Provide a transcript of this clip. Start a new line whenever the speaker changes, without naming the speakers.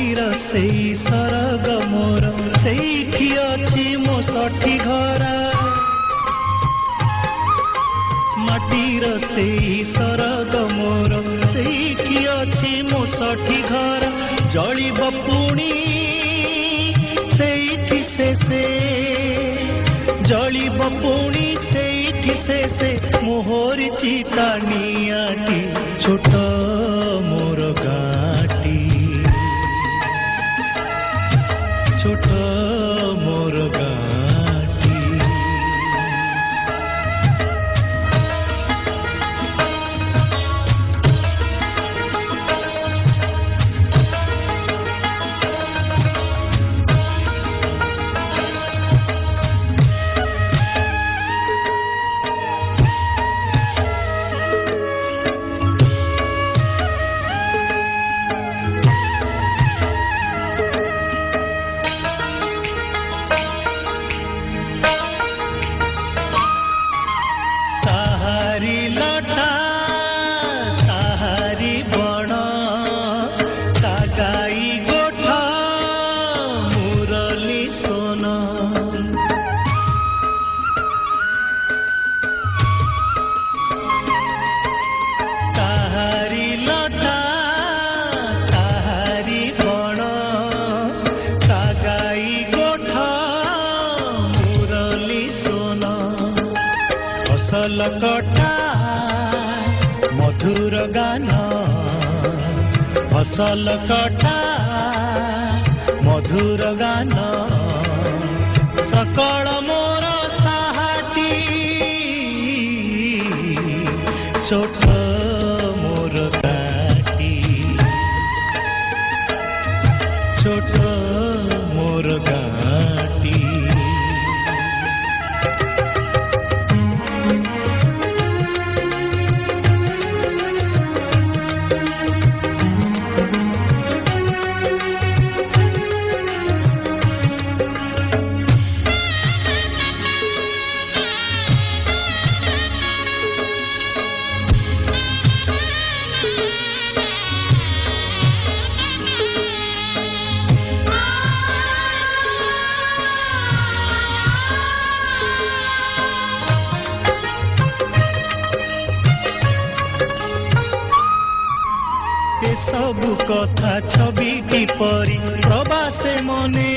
माटीर सेई सरग मोर सेठी अछि मो सठी घरा माटीर सेई सरग मोर सेठी अछि मो सठी घरा जलिब पुणी सेठी से जलिब पुणी सेठी से मोहर चिता नियाटी छोट मोर गाटी छोट मोर गाटी फसल कटा मधुर गान फसल कटा मधुर गान सकल मोर साहाटी छोट मोर गाटी छोट मोर गाटी सबु कथा छवि की परी प्रवासे मने